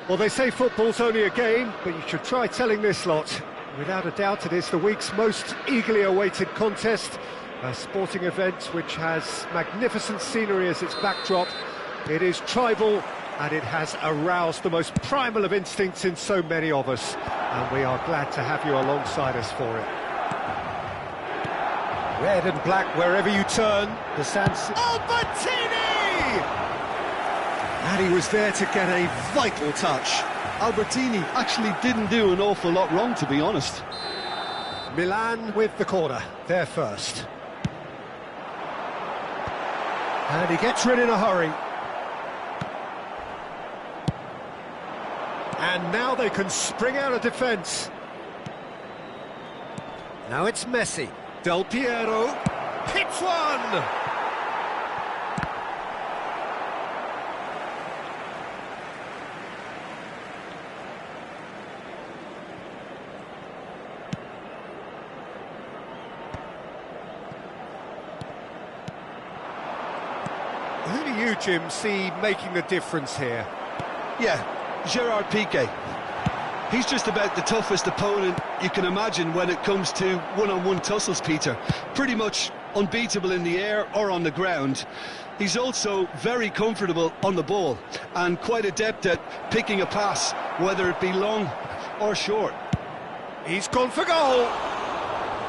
Well, they say football's only a game, but you should try telling this lot. Without a doubt, it is the week's most eagerly awaited contest, a sporting event which has magnificent scenery as its backdrop. It is tribal, and it has aroused the most primal of instincts in so many of us, and we are glad to have you alongside us for it. Red and black wherever you turn, the Sans... Albertini! And he was there to get a vital touch. Albertini actually didn't do an awful lot wrong, to be honest. Milan with the corner, there first. And he gets rid in a hurry. And now they can spring out of defence. Now it's Messi. Del Piero hits one! Who do you, Jim, see making the difference here? Yeah, Gerard Piqué. He's just about the toughest opponent you can imagine when it comes to one-on-one tussles, Peter. Pretty much unbeatable in the air or on the ground. He's also very comfortable on the ball and quite adept at picking a pass, whether it be long or short. He's gone for goal.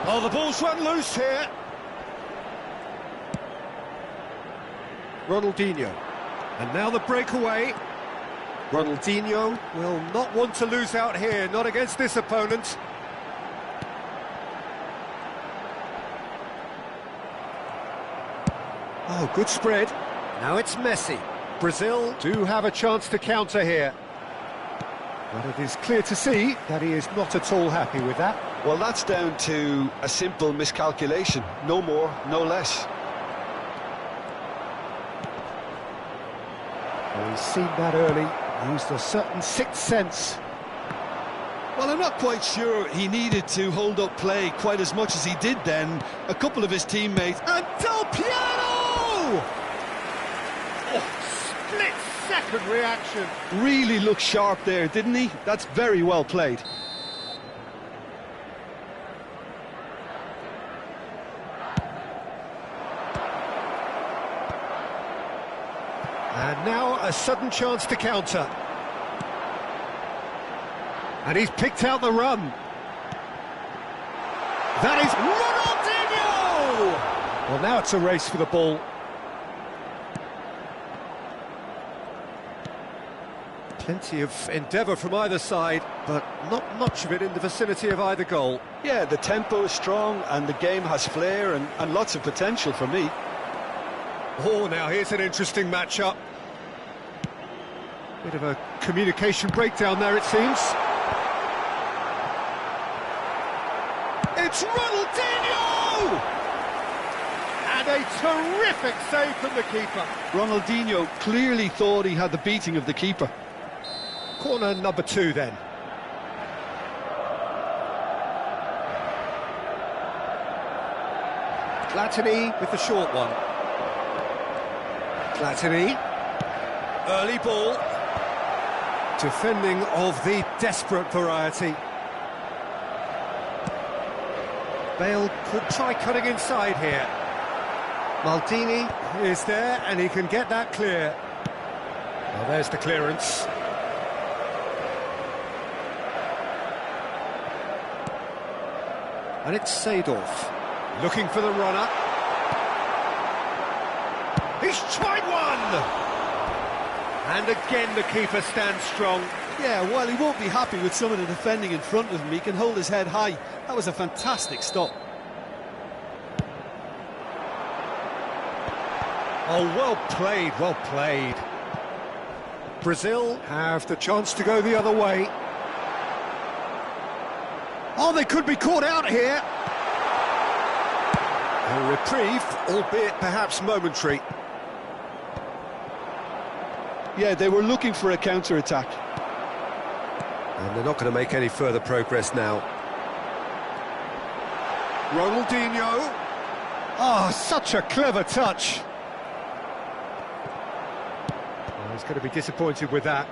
Oh, the ball's run loose here. Ronaldinho. And now the breakaway. Ronaldinho will not want to lose out here, not against this opponent. Oh, good spread. Now it's Messi. Brazil do have a chance to counter here. But it is clear to see that he is not at all happy with that. Well, that's down to a simple miscalculation. No more, no less. Well, he's seen that early. Used a certain sixth sense. Well, I'm not quite sure he needed to hold up play quite as much as he did then. A couple of his teammates... And Del Piero! Oh, split-second reaction. Really looked sharp there, didn't he? That's very well played. And now a sudden chance to counter. And he's picked out the run. That is Ronaldinho! Well, now it's a race for the ball. Plenty of endeavour from either side, but not much of it in the vicinity of either goal. Yeah, the tempo is strong and the game has flair and lots of potential for me. Oh, now here's an interesting matchup. Bit of a communication breakdown there, it seems. It's Ronaldinho! And a terrific save from the keeper. Ronaldinho clearly thought he had the beating of the keeper. Corner number 2 then. Platini with the short one. Platini, early ball, defending of the desperate variety. Bale could try cutting inside here. Maldini is there and he can get that clear. Well, there's the clearance. And it's Seedorf, looking for the runner. He's tried one! And again the keeper stands strong. Yeah, while he won't be happy with some of the defending in front of him, he can hold his head high. That was a fantastic stop. Oh, well played, well played. Brazil have the chance to go the other way. Oh, they could be caught out here. A reprieve, albeit perhaps momentary. Yeah, they were looking for a counter-attack. And they're not going to make any further progress now. Ronaldinho. Oh, such a clever touch. Well, he's going to be disappointed with that.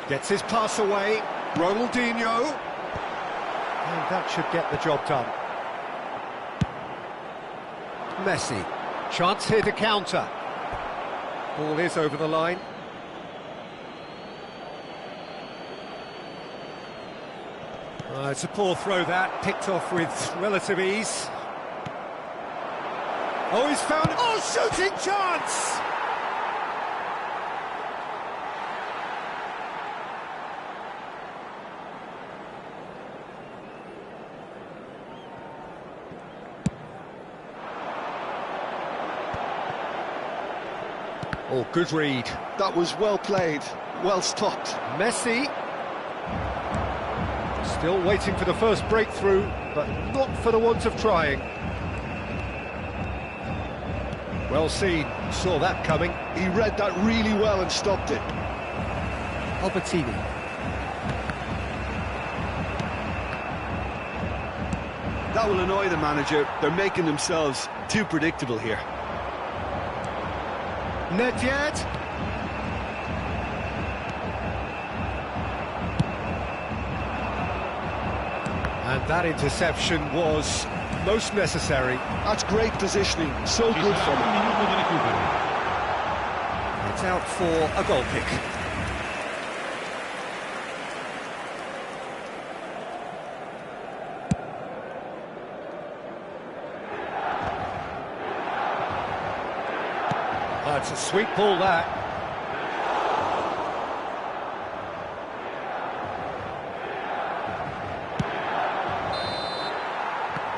Gets his pass away. Ronaldinho. And that should get the job done. Messi. Chance here to counter. Ball is over the line. It's a poor throw that, picked off with relative ease. Oh, he's found... Oh, shooting chance! Oh, good read. That was well played, well stopped. Messi. Still waiting for the first breakthrough, but not for the want of trying. Well seen, saw that coming. He read that really well and stopped it. Albertini. That will annoy the manager. They're making themselves too predictable here. Nedved. And that interception was most necessary. That's great positioning, so good from him. It's out for a goal kick. That's a sweet ball, that.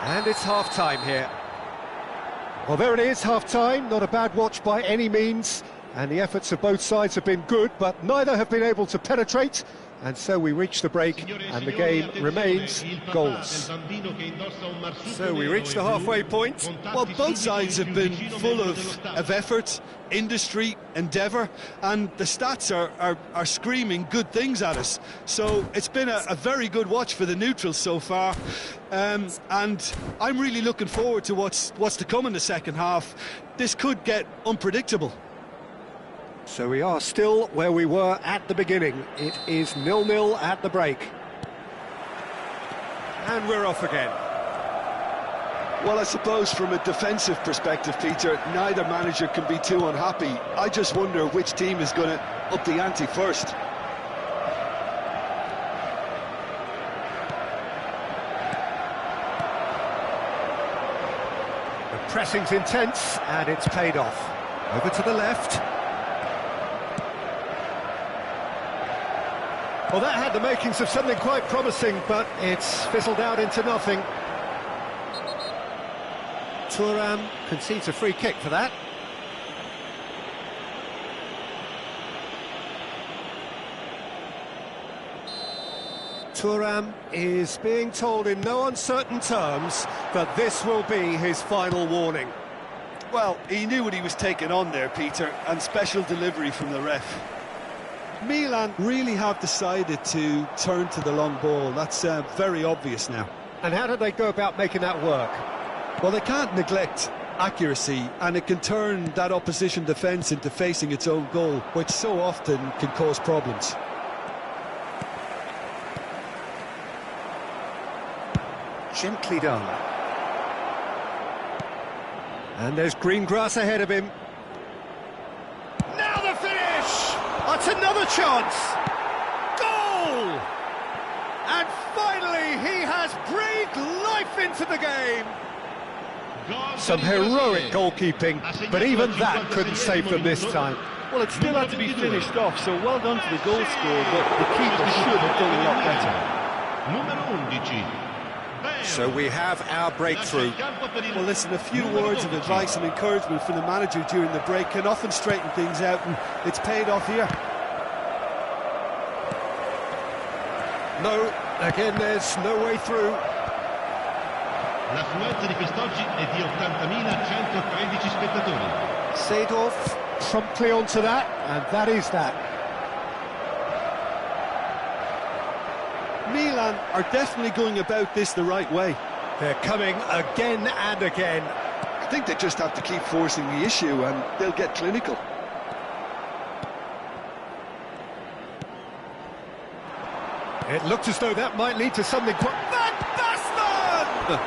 And it's half-time here. Well, there it is, half-time. Not a bad watch by any means. And the efforts of both sides have been good, but neither have been able to penetrate. And so we reach the break, and the game remains goalless. So we reach the halfway point. Well, both sides have been full of effort, industry, endeavour, and the stats are screaming good things at us. So it's been a very good watch for the neutrals so far, and I'm really looking forward to what's to come in the second half. This could get unpredictable. So we are still where we were at the beginning. It is 0-0 at the break. And we're off again. Well, I suppose from a defensive perspective, Peter, neither manager can be too unhappy. I just wonder which team is going to up the ante first. The pressing's intense, and it's paid off. Over to the left. Well, that had the makings of something quite promising, but it's fizzled out into nothing. Thuram concedes a free kick for that. Thuram is being told in no uncertain terms that this will be his final warning. Well, he knew what he was taking on there, Peter, and special delivery from the ref. Milan really have decided to turn to the long ball. That's very obvious now. And how do they go about making that work? Well, they can't neglect accuracy, and it can turn that opposition defence into facing its own goal, which so often can cause problems. Gently done. And there's green grass ahead of him. Now the finish! That's another chance! Goal! And finally he has breathed life into the game! Some heroic goalkeeping, but even that couldn't save them this time. Well, it still had to be finished off, so well done to the goal scorer, but the keeper should have done a lot better. So we have our breakthrough. Well, listen, a few words of advice and encouragement from the manager during the break can often straighten things out, and it's paid off here. No, again there's no way through. L'affluenza di quest'oggi è di 80.113 spettatori. Seedorf promptly onto that, and that is that. Milan are definitely going about this the right way. They're coming again and again. I think they just have to keep forcing the issue and they'll get clinical. It looked as though that might lead to something quite... Van Basten!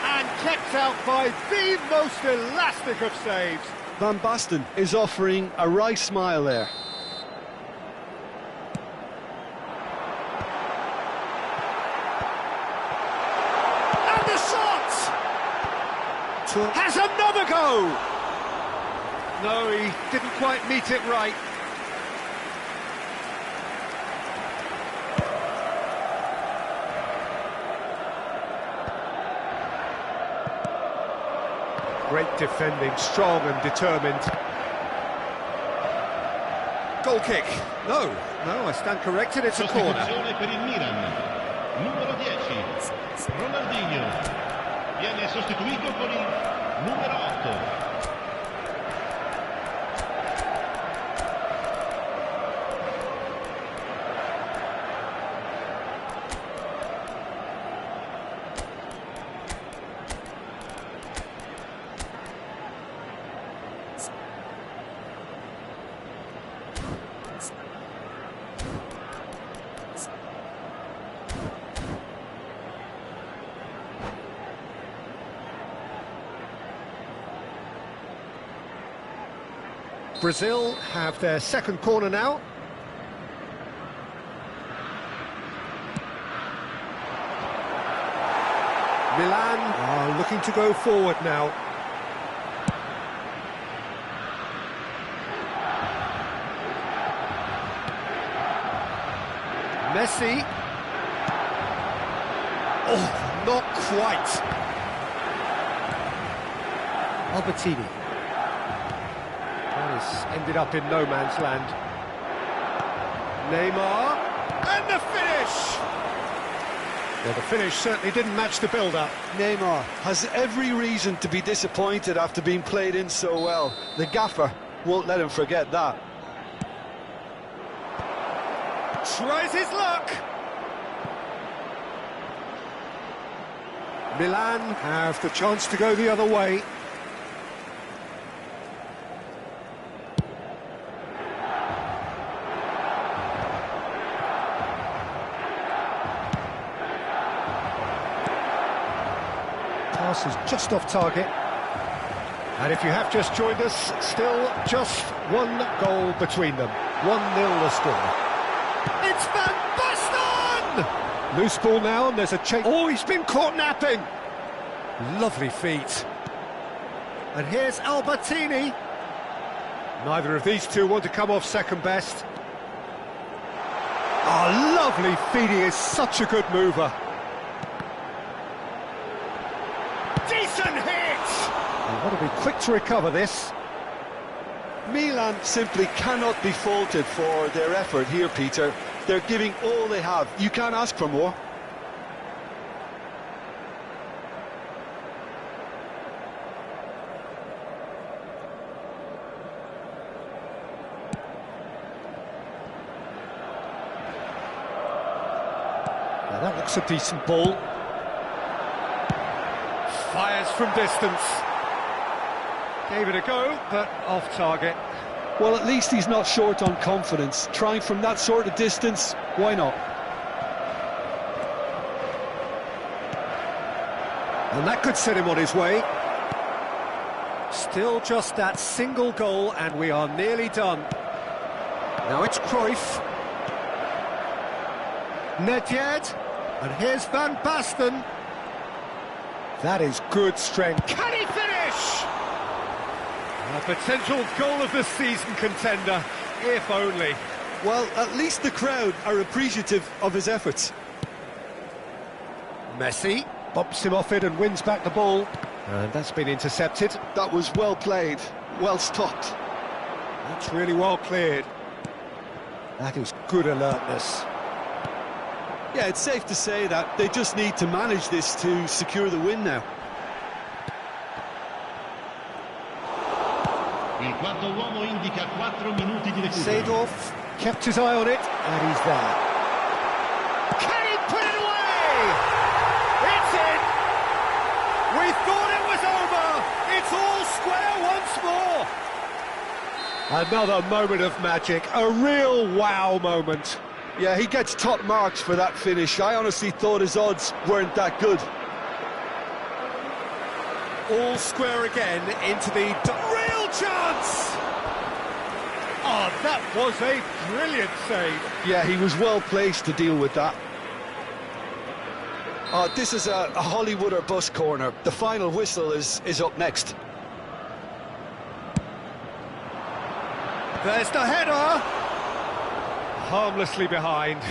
And kept out by the most elastic of saves. Van Basten is offering a wry smile there. And the shot! Has another go! No, he didn't quite meet it right. Great defending, strong and determined. Goal kick. No, I stand corrected, it's a corner. Sostituzione per il Milan. Numero 10, Ronaldinho. Viene sostituito con il numero 8. Brazil have their second corner now. Milan are looking to go forward now. Messi. Oh, not quite. Albertini. Ended up in no man's land. Neymar, and the finish! Well, the finish certainly didn't match the build-up. Neymar has every reason to be disappointed after being played in so well. The gaffer won't let him forget that. Tries his luck! Milan have the chance to go the other way. Pass is just off target. And if you have just joined us, still just one goal between them. 1-0 the score. It's Van Basten! Loose ball now, and there's a change. Oh, he's been caught napping! Lovely feet. And here's Albertini. Neither of these two want to come off second best. Oh, lovely feet, he is such a good mover. Decent hit! They want to be quick to recover this. Milan simply cannot be faulted for their effort here, Peter. They're giving all they have. You can't ask for more. Now that looks a decent ball. Fires from distance. Gave it a go, but off target. Well, at least he's not short on confidence. Trying from that sort of distance, why not? And that could set him on his way. Still just that single goal, and we are nearly done. Now it's Cruyff. Nedved. And here's Van Basten. That is good strength. Can he finish? A potential goal of the season contender, if only. Well, at least the crowd are appreciative of his efforts. Messi bumps him off it and wins back the ball. And that's been intercepted. That was well played, well stopped. That's really well cleared. That is good alertness. Yeah, it's safe to say that they just need to manage this to secure the win now. Il quarto uomo indica 4 minuti di recupero. Seedorf kept his eye on it, and he's there. Can he put it away? It's in! We thought it was over! It's all square once more! Another moment of magic, a real wow moment. Yeah, he gets top marks for that finish. I honestly thought his odds weren't that good. All square again into the real chance! Oh, that was a brilliant save. Yeah, he was well placed to deal with that. Oh, this is a Hollywood or bust corner. The final whistle is up next. There's the header! Harmlessly behind.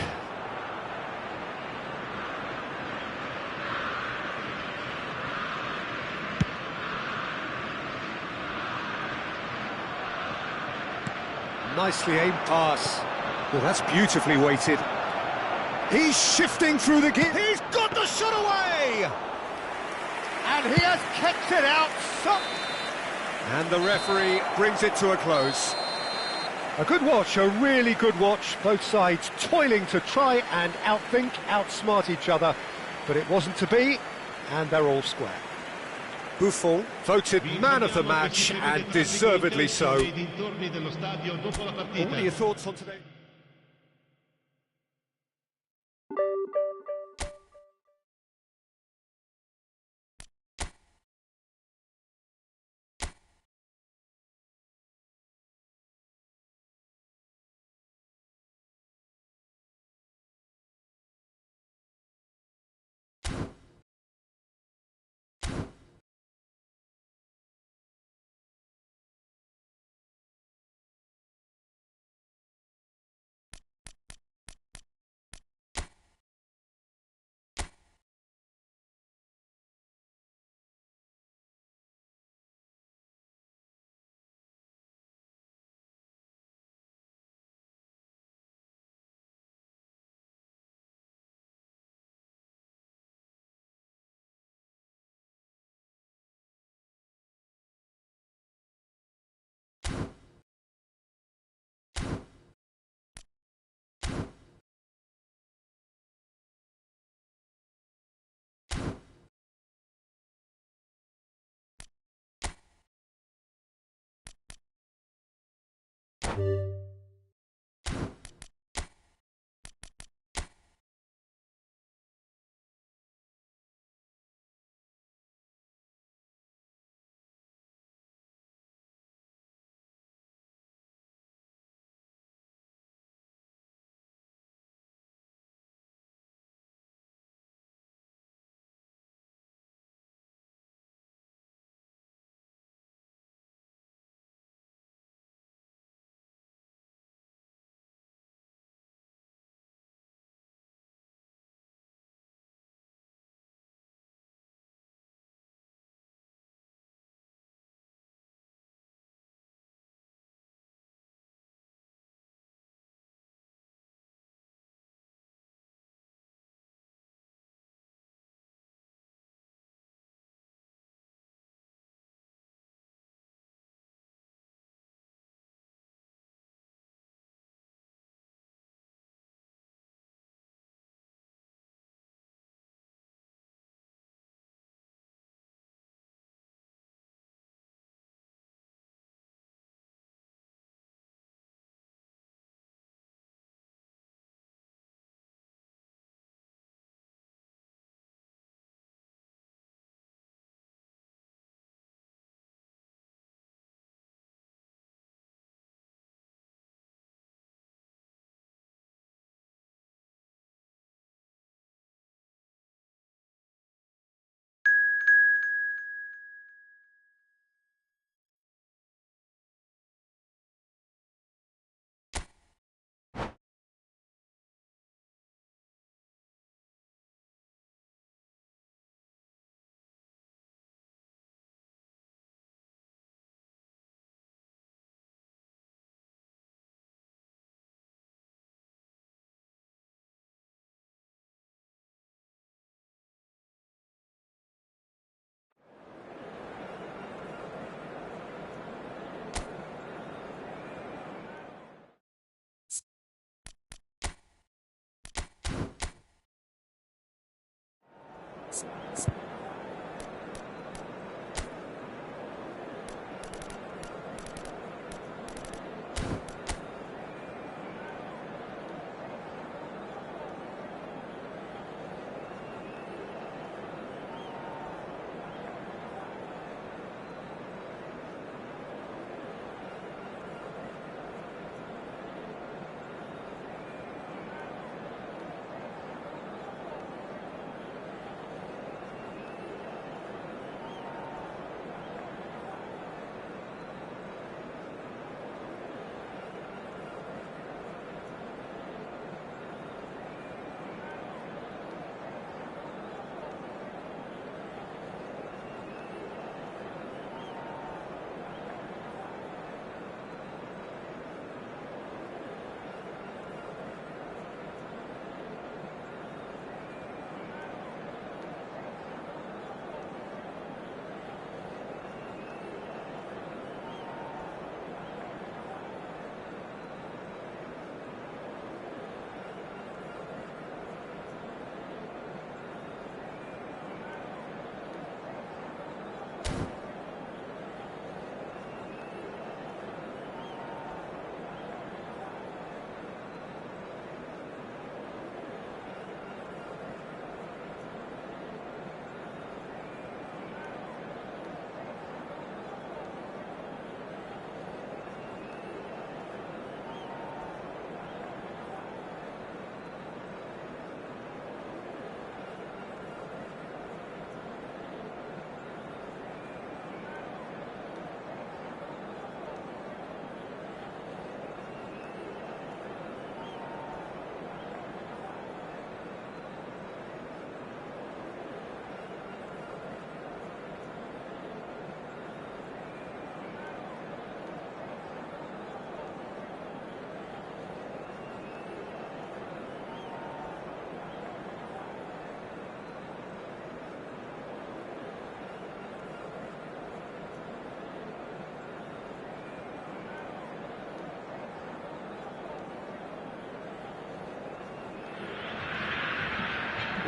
Nicely aimed pass. Well, that's beautifully weighted. He's shifting through the gear. He's got the shot away! And he has kept it out. And the referee brings it to a close. A good watch, a really good watch. Both sides toiling to try and outthink, outsmart each other. But it wasn't to be, and they're all square. Buffon voted man of the match, and deservedly so. What are your thoughts on today?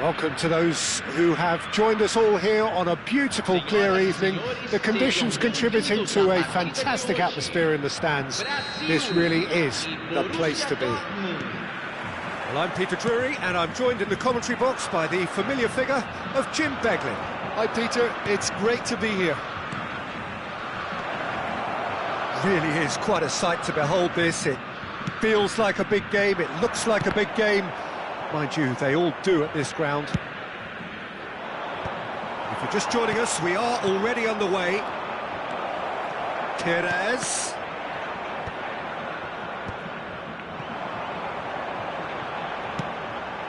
Welcome to those who have joined us all here on a beautiful, clear evening. The conditions contributing to a fantastic atmosphere in the stands. This really is the place to be. Well, I'm Peter Drury, and I'm joined in the commentary box by the familiar figure of Jim Beglin. Hi Peter, it's great to be here. Really is quite a sight to behold this. It feels like a big game, it looks like a big game. Mind you, they all do at this ground. If you're just joining us, we are already underway. Perez.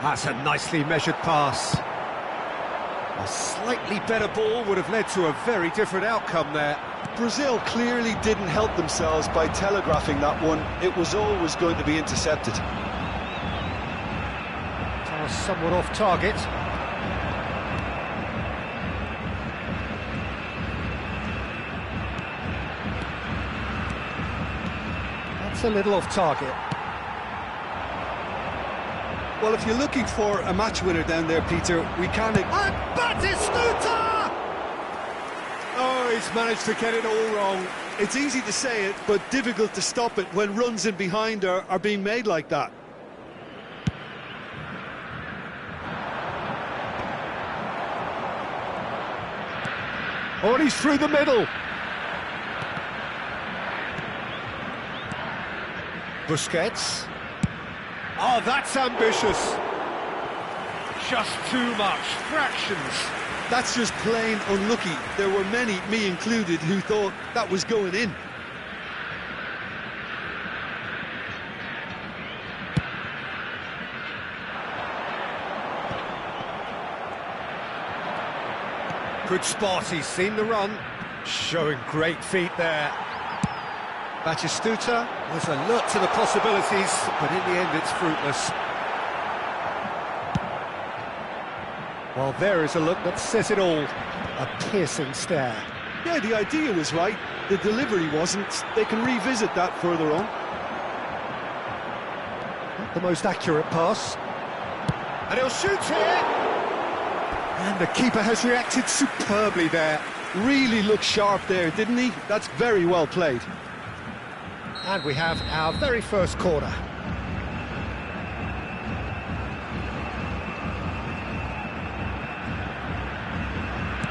That's a nicely measured pass. A slightly better ball would have led to a very different outcome there. Brazil clearly didn't help themselves by telegraphing that one. It was always going to be intercepted. Pass somewhat off target. That's a little off target. Well, if you're looking for a match winner down there, Peter, we can... And Batistuta! Oh, he's managed to get it all wrong. It's easy to say it, but difficult to stop it when runs in behind are being made like that. Oh, and he's through the middle. Busquets. Oh, that's ambitious. Just too much. Fractions. That's just plain unlucky. There were many, me included, who thought that was going in. Good spot, he's seen the run. Showing great feet there. Batistuta was alert to the possibilities, but in the end it's fruitless. Well, there is a look that says it all. A piercing stare. Yeah, the idea was right. The delivery wasn't. They can revisit that further on. Not the most accurate pass. And he'll shoot here! And the keeper has reacted superbly there. Really looked sharp there, didn't he? That's very well played. And we have our very first corner.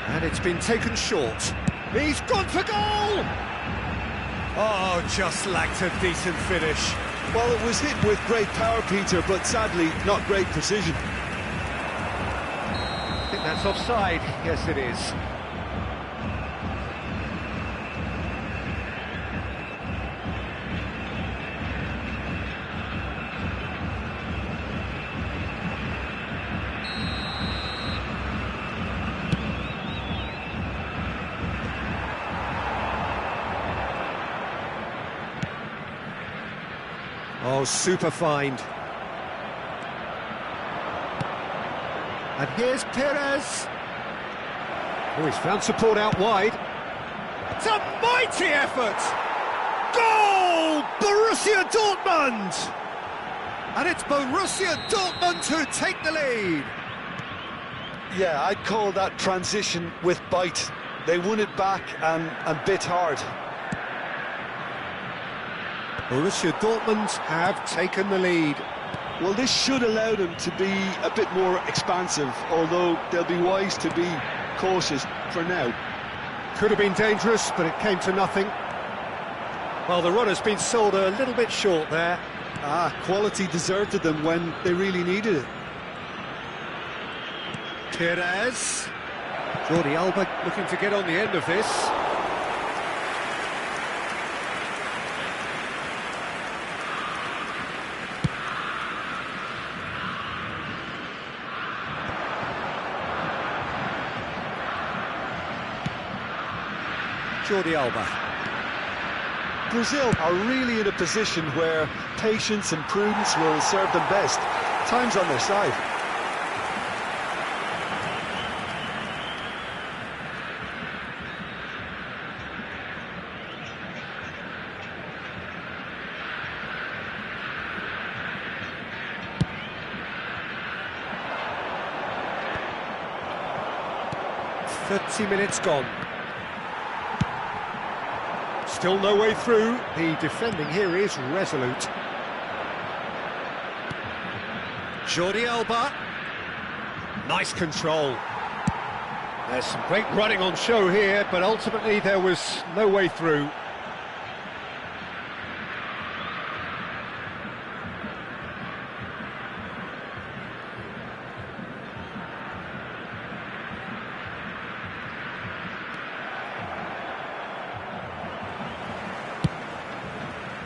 And it's been taken short. He's gone for goal! Oh, just lacked a decent finish. Well, it was hit with great power, Peter, but sadly, not great precision. I think that's offside. Yes, it is. Oh, super find. And here's Perez. Oh, he's found support out wide. It's a mighty effort! Goal! Borussia Dortmund! And it's Borussia Dortmund who take the lead. Yeah, I'd call that transition with bite. They won it back and bit hard. Borussia Dortmund have taken the lead. Well, this should allow them to be a bit more expansive, although they'll be wise to be cautious for now. Could have been dangerous, but it came to nothing. Well, the run has been sold a little bit short there. Quality deserted them when they really needed it. Perez. Jordi Alba looking to get on the end of this. Jordi Alba. Brazil are really in a position where patience and prudence will serve them best. Time's on their side. 30 minutes gone. Still no way through. The defending here is resolute. Jordi Alba. Nice control. There's some great running on show here, but ultimately there was no way through.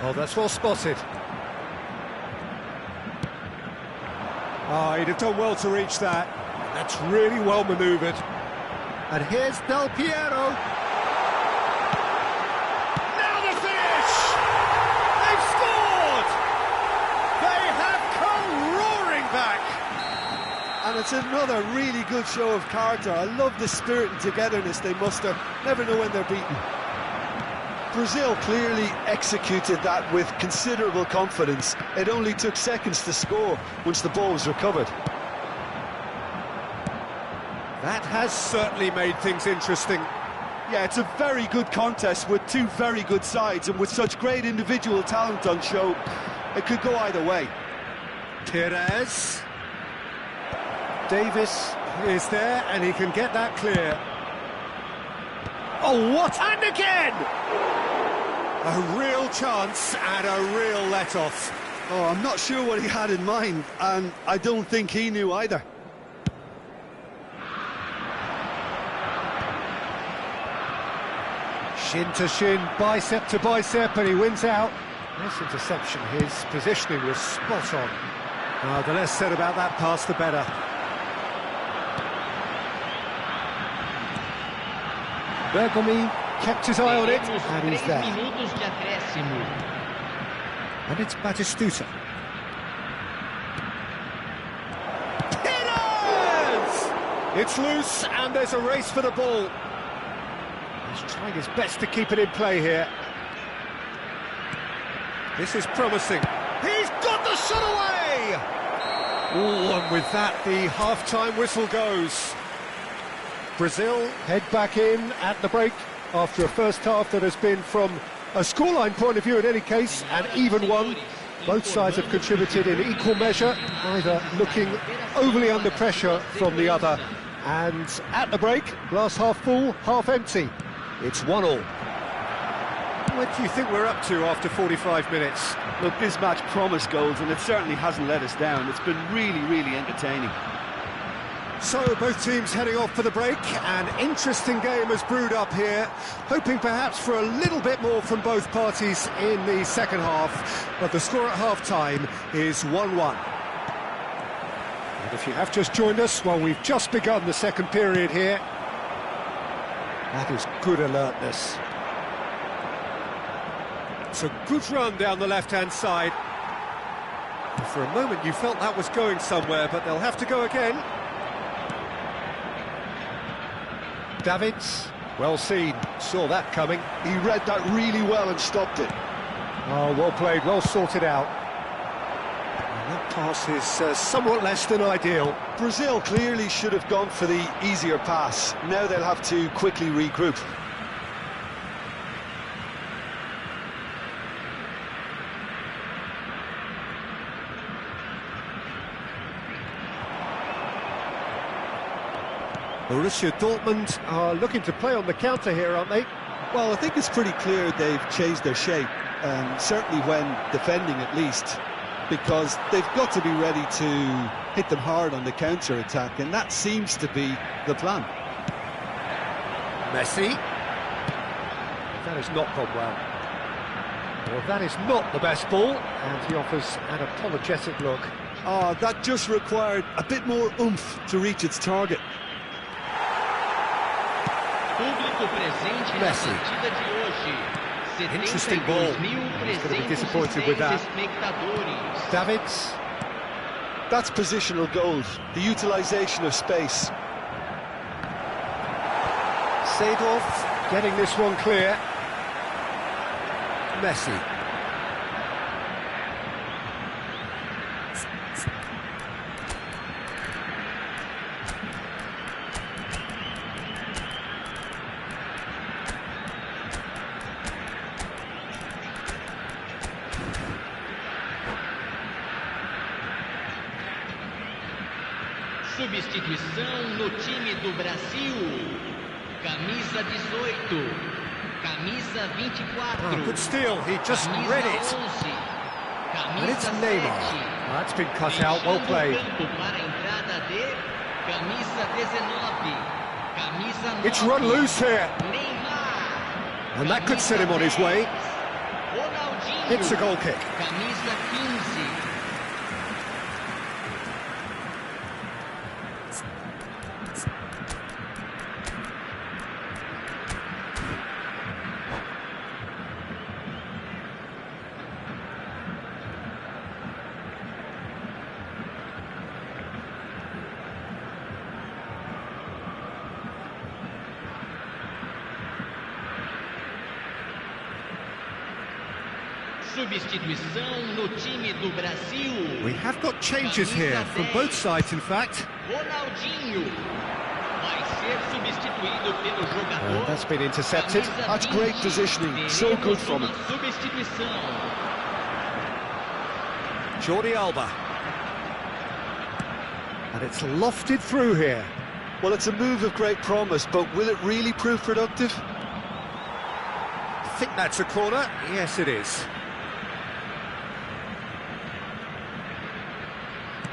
Oh, that's well spotted. Oh, he'd have done well to reach that. That's really well manoeuvred. And here's Del Piero. Now the finish! They've scored! They have come roaring back! And it's another really good show of character. I love the spirit and togetherness they muster. Never know when they're beaten. Brazil clearly executed that with considerable confidence. It only took seconds to score once the ball was recovered. That has certainly made things interesting. Yeah, it's a very good contest with two very good sides, and with such great individual talent on show, it could go either way. Perez. Davis is there, and he can get that clear. Oh, what? And again! A real chance and a real let-off. Oh, I'm not sure what he had in mind, and I don't think he knew either. Shin to shin, bicep to bicep, and he wins out. Nice interception, his positioning was spot on. The less said about that pass, the better. Bergomi kept his eye on it, and he's there. And it's Batistuta. Perez! It's loose, and there's a race for the ball. He's trying his best to keep it in play here. This is promising. He's got the shot away! Oh, and with that, the half-time whistle goes. Brazil head back in at the break after a first half that has been, from a scoreline point of view in any case, an even one. Both sides have contributed in equal measure, neither looking overly under pressure from the other. And at the break, glass half full, half empty. It's 1-1. What do you think we're up to after 45 minutes? Look, this match promised goals, and it certainly hasn't let us down. It's been really, really entertaining. So both teams heading off for the break. An interesting game has brewed up here, hoping perhaps for a little bit more from both parties in the second half, but the score at half-time is 1-1. And if you have just joined us, well, we've just begun the second period here. That is good alertness. It's a good run down the left-hand side. And for a moment you felt that was going somewhere, but they'll have to go again. Davids, well seen, saw that coming. He read that really well and stopped it. Oh, well played, well sorted out. And that pass is somewhat less than ideal. Brazil clearly should have gone for the easier pass. Now they'll have to quickly regroup. Borussia Dortmund are looking to play on the counter here, aren't they? Well, I think it's pretty clear they've changed their shape, certainly when defending at least, because they've got to be ready to hit them hard on the counter-attack, and that seems to be the plan. Messi. That has not gone well. Well, that is not the best ball, and he offers an apologetic look. Oh, that just required a bit more oomph to reach its target. Messi. Interesting ball. He's going to be disappointed with that. Davids. That's positional goals, the utilisation of space. Seedorf getting this one clear. Messi. Substituição no time do Brasil. Camisa 18. Camisa 24. Oh, good steal, he just Camisa read it. 11. And it's Camisa Neymar. 7. That's been cut out, well played. Campo para a entrada de camisa 19. Camisa 9. It's run loose here. Neymar. And that could set him on his way. Ronaldinho. It's a goal kick. Camisa 15. Substituição no time do Brasil. We have got changes here, from both sides in fact. Ronaldinho vai ser substituído pelo jogador. That's been intercepted. Camisa That's great 20. positioning, so good from him. Substituição. Jordi Alba. And it's lofted through here. Well, it's a move of great promise, but will it really prove productive? I think that's a corner. Yes, it is.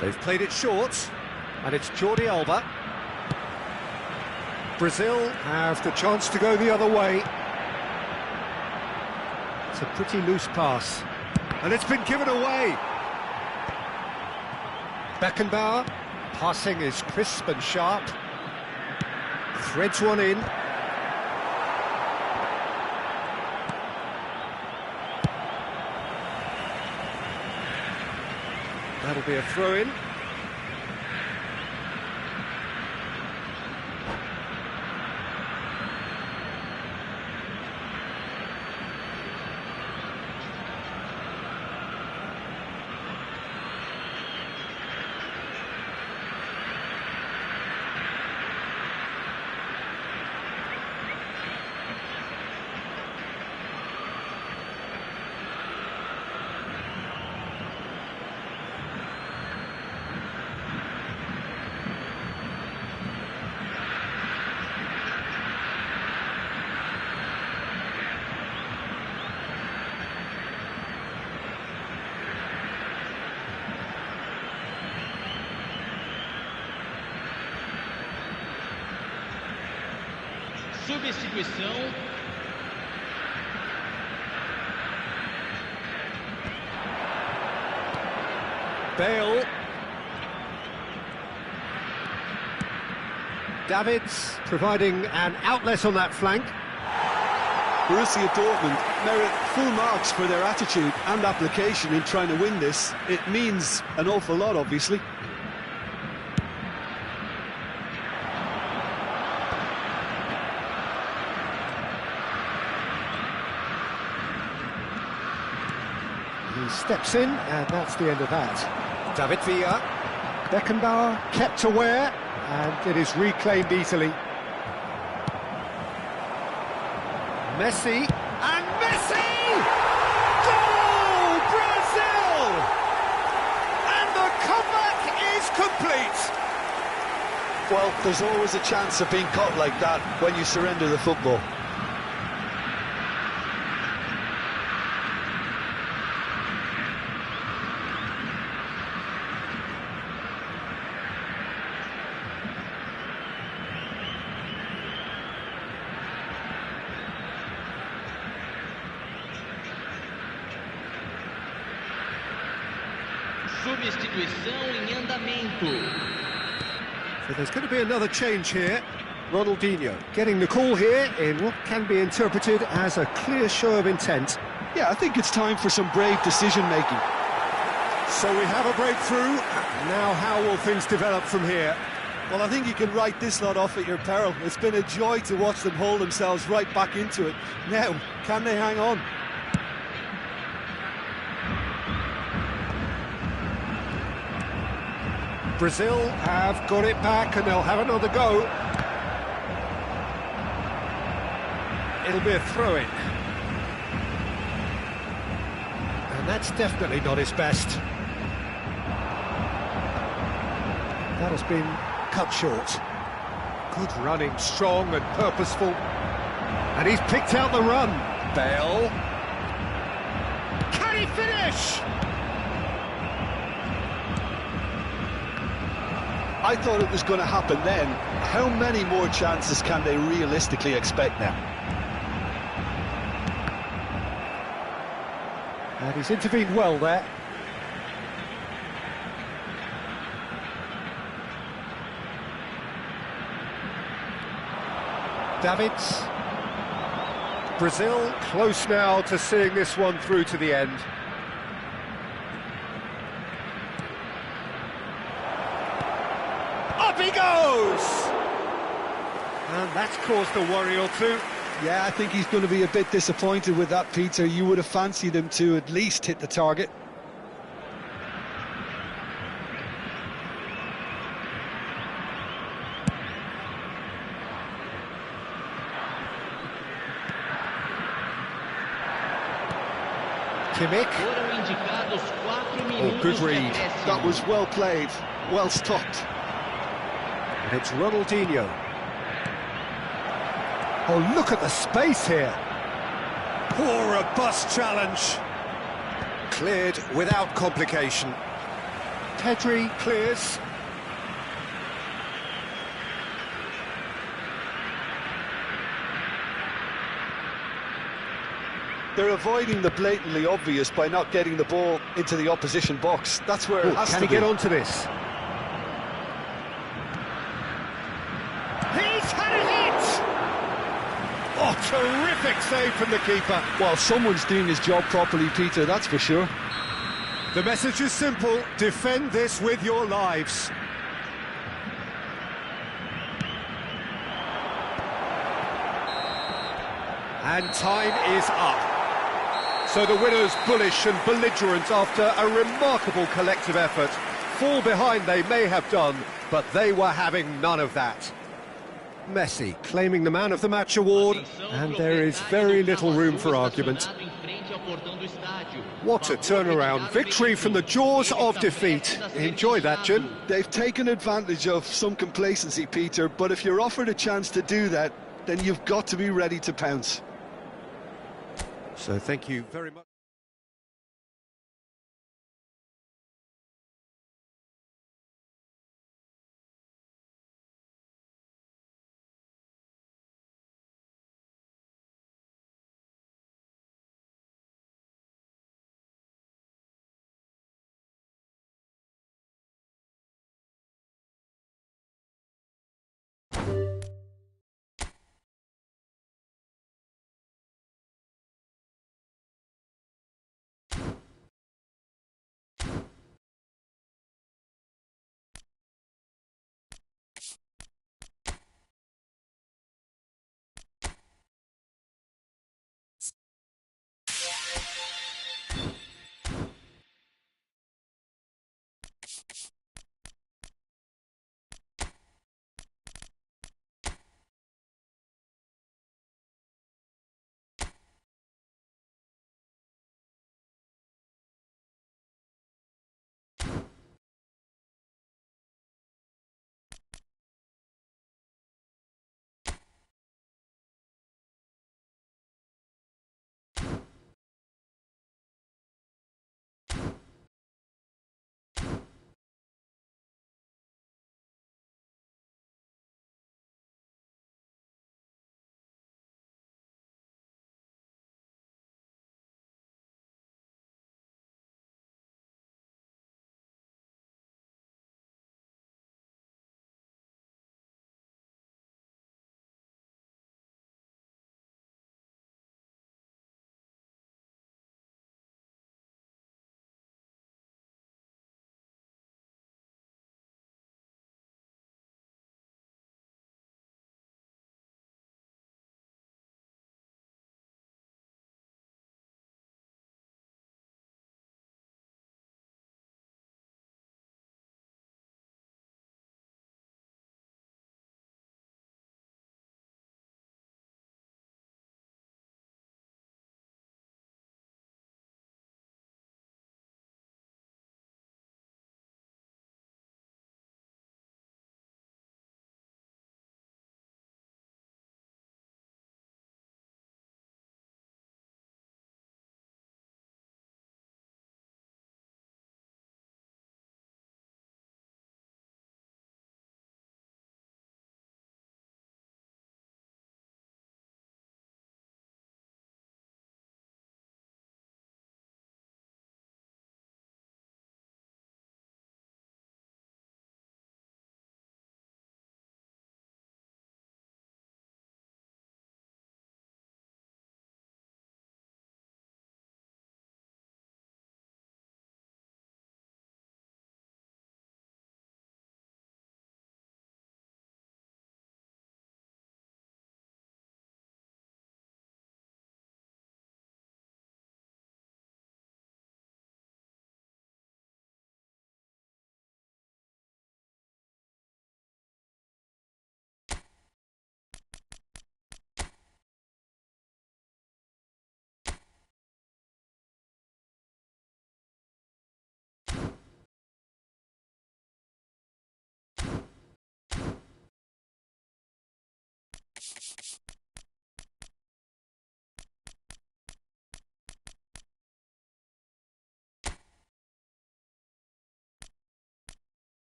They've played it short, and it's Jordi Alba. Brazil have the chance to go the other way. It's a pretty loose pass, and it's been given away. Beckenbauer, passing is crisp and sharp. Threads one in. That'll be a throw-in. Substituição. Bale. Davids providing an outlet on that flank. Borussia Dortmund merit full marks for their attitude and application in trying to win this. It means an awful lot, obviously. He steps in, and that's the end of that. David Villa. Beckenbauer kept aware, and it is reclaimed easily. Messi, and Messi! Goal, Brazil! And the comeback is complete! Well, there's always a chance of being caught like that when you surrender the football. Substituição em andamento. So there's going to be another change here. Ronaldinho getting the call here in what can be interpreted as a clear show of intent. Yeah, I think it's time for some brave decision-making. So we have a breakthrough. Now how will things develop from here? Well, I think you can write this lot off at your peril. It's been a joy to watch them hold themselves right back into it. Now, can they hang on? Brazil have got it back and they'll have another go. It'll be a throw-in. And that's definitely not his best. That has been cut short. Good running, strong and purposeful. And he's picked out the run. Bale. Can he finish? I thought it was going to happen then. How many more chances can they realistically expect now? And he's intervened well there. Davids. Brazil close now to seeing this one through to the end. Up he goes! And that's caused a worry or two. Yeah, I think he's going to be a bit disappointed with that, Peter. You would have fancied him to at least hit the target. Kimmich. Foram indicados 4 minutos good de read. acréscimo. That was well played, well stopped. And it's Ronaldinho. Oh, look at the space here. Poor robust challenge. Cleared without complication. Pedri clears. They're avoiding the blatantly obvious by not getting the ball into the opposition box. That's where it has Can to he be. get onto this? He's had a hit! Oh, terrific save from the keeper. Well, someone's doing his job properly, Peter, that's for sure. The message is simple: defend this with your lives. And time is up. So the winners, bullish and belligerent after a remarkable collective effort. Fall behind they may have done, but they were having none of that. Messi claiming the Man of the Match award, and there is very little room for argument. What a turnaround. Victory from the jaws of defeat. Enjoy that, Jim. They've taken advantage of some complacency, Peter, but if you're offered a chance to do that, then you've got to be ready to pounce. So thank you very much.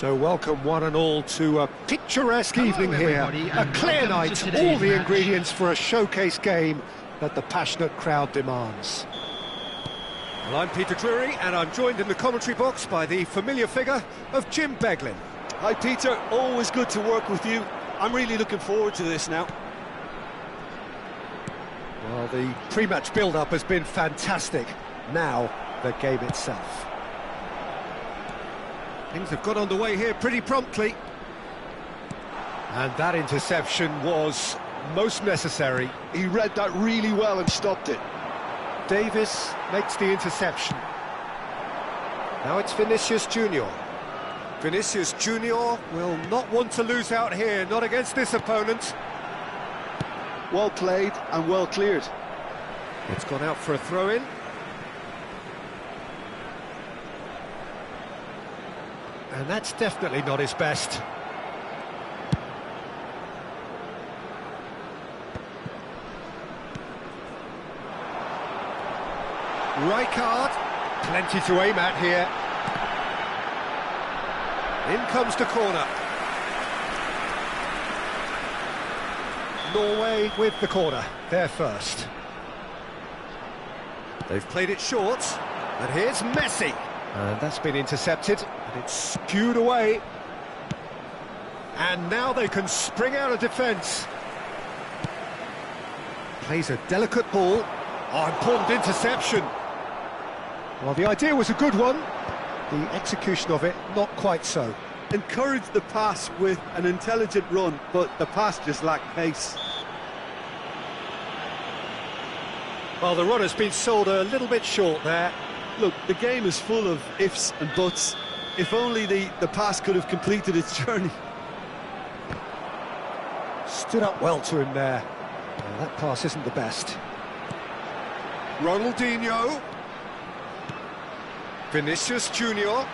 So welcome one and all to a picturesque evening here, a clear night, all the ingredients for a showcase game that the passionate crowd demands. Well, I'm Peter Drury and I'm joined in the commentary box by the familiar figure of Jim Beglin. Hi Peter, always good to work with you. I'm really looking forward to this now. Well, the pre-match build-up has been fantastic. Now, the game itself. Things have got underway here pretty promptly. And that interception was most necessary. He read that really well and stopped it. Davis makes the interception. Now it's Vinicius Junior. Vinicius Junior will not want to lose out here, not against this opponent. Well played and well cleared. It's gone out for a throw-in. And that's definitely not his best. Rijkaard, plenty to aim at here. In comes the corner. Norway with the corner, they're first. They've played it short, and here's Messi. And that's been intercepted, and it's skewed away. And now they can spring out of defence. Plays a delicate ball. Oh, important interception. Well, the idea was a good one. The execution of it, not quite so. Encouraged the pass with an intelligent run, but the pass just lacked pace. Well, the run has been sold a little bit short there. Look, the game is full of ifs and buts. If only the pass could have completed its journey. Stood up well to him there. Well, that pass isn't the best. Ronaldinho. Vinicius Junior.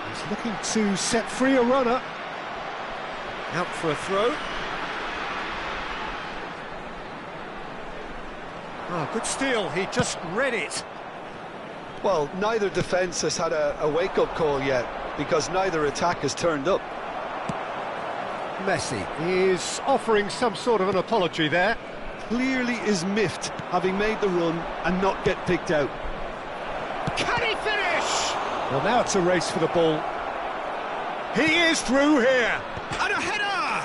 He's looking to set free a runner. Out for a throw. Oh, good steal, he just read it. Well, neither defence has had a wake-up call yet, because neither attack has turned up. Messi is offering some sort of an apology there. Clearly is miffed, having made the run and not get picked out. Can he finish? Well, now it's a race for the ball. He is through here. And a header!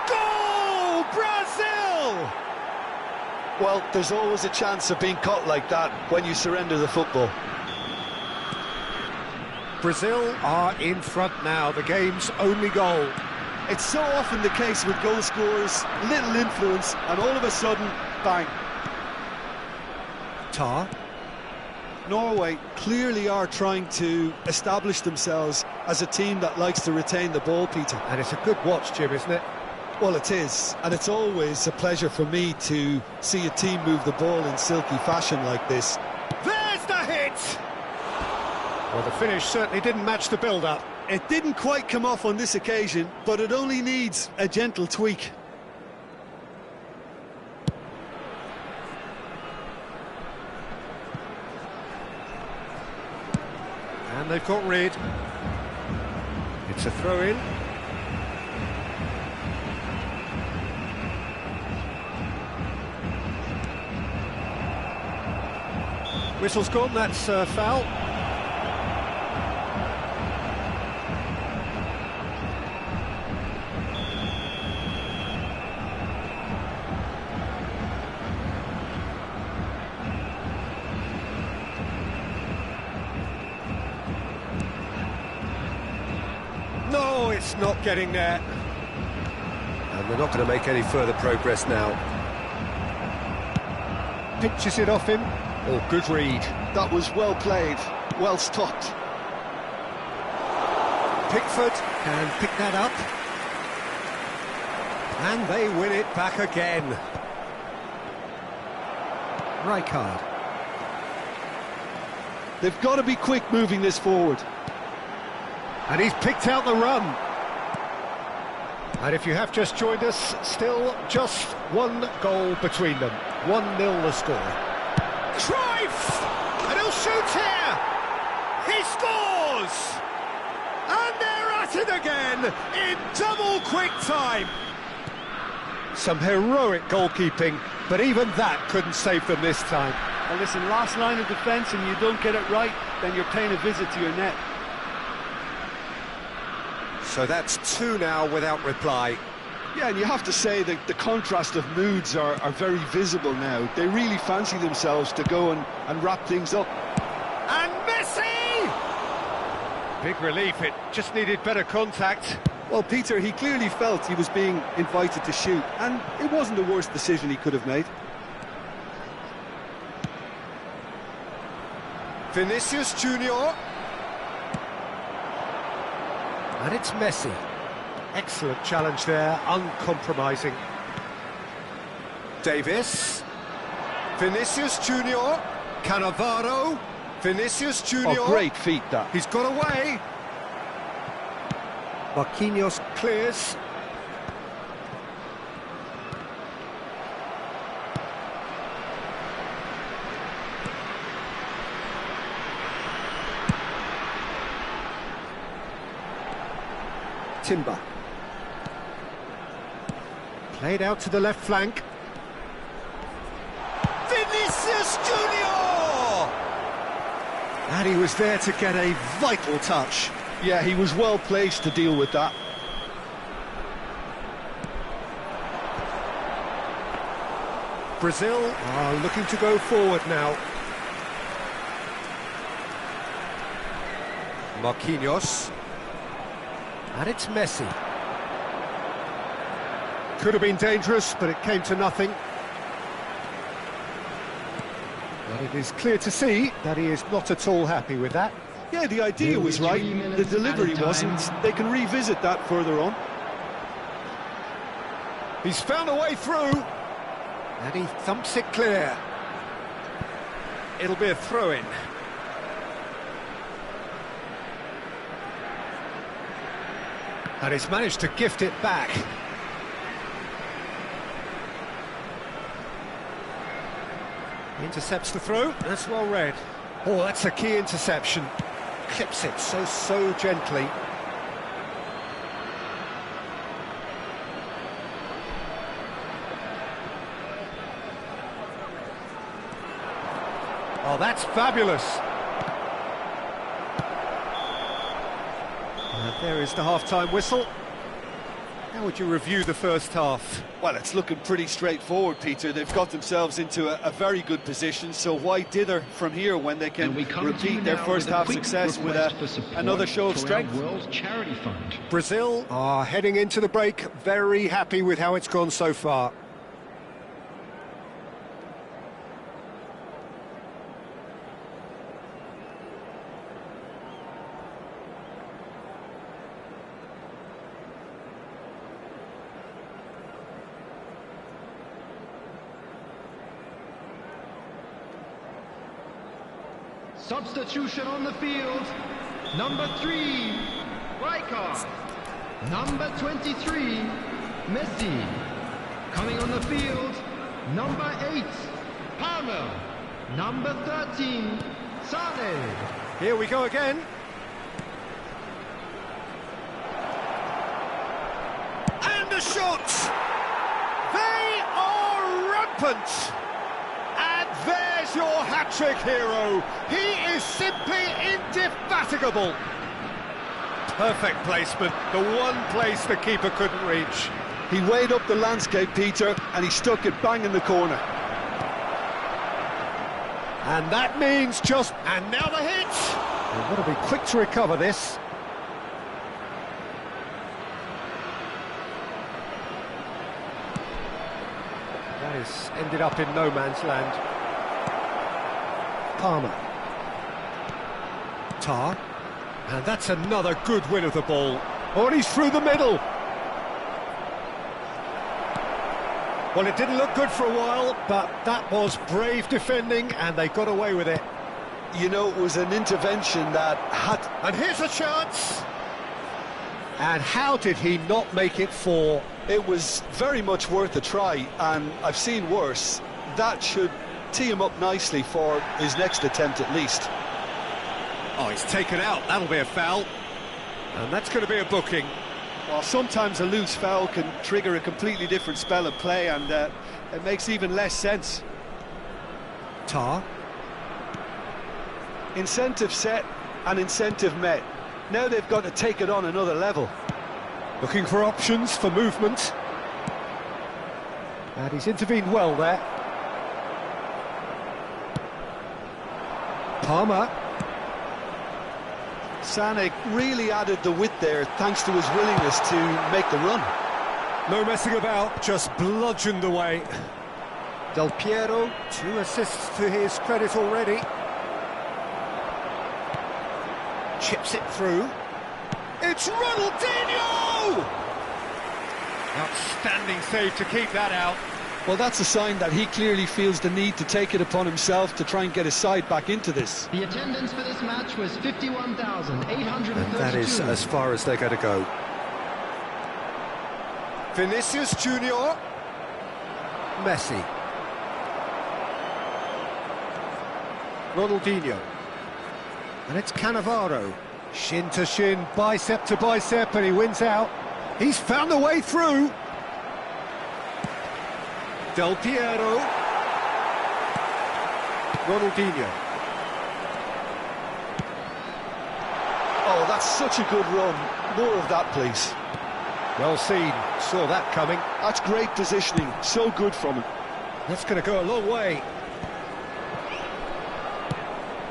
Goal! Brazil! Well, there's always a chance of being caught like that when you surrender the football. Brazil are in front now, the game's only goal. It's so often the case with goal scorers, little influence, and all of a sudden, bang. Tar. Norway clearly are trying to establish themselves as a team that likes to retain the ball, Peter. And it's a good watch, Jim, isn't it? Well, it is, and it's always a pleasure for me to see a team move the ball in silky fashion like this. There's the hit! Well, the finish certainly didn't match the build-up. It didn't quite come off on this occasion, but it only needs a gentle tweak. And they've got rid. It's a throw-in. Whistle's gone, that's a foul. No, it's not getting there. And they're not going to make any further progress now. Pitches it off him. Oh, good read. That was well played, well stopped. Pickford can pick that up. And they win it back again. Rijkaard. They've got to be quick moving this forward. And he's picked out the run. And if you have just joined us, still just one goal between them. 1-0 the score. Cruyff! And he'll shoot here! He scores! And they're at it again in double quick time. Some heroic goalkeeping, but even that couldn't save them this time. Well, listen, last line of defence and you don't get it right, then you're paying a visit to your net. So that's 2 now without reply. Yeah, and you have to say that the contrast of moods are very visible now. They really fancy themselves to go and wrap things up. And Messi! Big relief, it just needed better contact. Well, Peter, he clearly felt he was being invited to shoot, and it wasn't the worst decision he could have made. Vinicius Junior. And it's Messi. Excellent challenge there, uncompromising. Davis. Vinicius Junior, Cannavaro, Vinicius Junior. Oh, great feat that. He's got away. Marquinhos clears. Timber. Played out to the left flank. Vinicius Junior! And he was there to get a vital touch. Yeah, he was well placed to deal with that. Brazil are looking to go forward now. Marquinhos. And it's Messi. Could have been dangerous, but it came to nothing. But it is clear to see that he is not at all happy with that. Yeah, the idea was right, the delivery wasn't. They can revisit that further on. He's found a way through. And he thumps it clear. It'll be a throw-in. And he's managed to gift it back. Intercepts the throw. That's well read. Oh, that's a key interception. Clips it so gently. Oh, that's fabulous. And there is the half-time whistle. How would you review the first half? Well, it's looking pretty straightforward, Peter. They've got themselves into a very good position, so why dither from here when they can repeat their first half success with another show of strength? World Charity Fund. Brazil are heading into the break very happy with how it's gone so far. Substitution on the field. Number 3, Важка. Number 23, Messi. Coming on the field, number 8, Palmer. Number 13, Sane. Here we go again. And a shot! They are rampant! And there's your hat-trick hero. He is simply indefatigable. Perfect placement, the one place the keeper couldn't reach. He weighed up the landscape, Peter, and he stuck it bang in the corner. And that means just... And now the hit! They've got to be quick to recover this. That has ended up in no man's land. Palmer. Tar. And that's another good win of the ball. Oh, and he's through the middle. Well, it didn't look good for a while, but that was brave defending, and they got away with it. You know, it was an intervention that had... And here's a chance! And how did he not make it 4? It was very much worth a try, and I've seen worse. That should tee him up nicely for his next attempt at least. Oh, he's taken out. That'll be a foul. And that's going to be a booking. Well, sometimes a loose foul can trigger a completely different spell of play, and it makes even less sense. Tar. Incentive set and incentive met. Now they've got to take it on another level. Looking for options for movement. And he's intervened well there. Palmer. Sane really added the width there thanks to his willingness to make the run. No messing about, just bludgeoned away. Del Piero, 2 assists to his credit already. Chips it through. It's Ronaldinho! Outstanding save to keep that out. Well, that's a sign that he clearly feels the need to take it upon himself to try and get his side back into this. The attendance for this match was 51,832. And that is as far as they're going to go. Vinicius Junior. Messi. Ronaldinho. And it's Cannavaro. Shin to shin, bicep to bicep, and he wins out. He's found a way through. Del Piero. Ronaldinho. Oh, that's such a good run. More of that, please. Well seen, saw that coming. That's great positioning, so good from him. That's going to go a long way.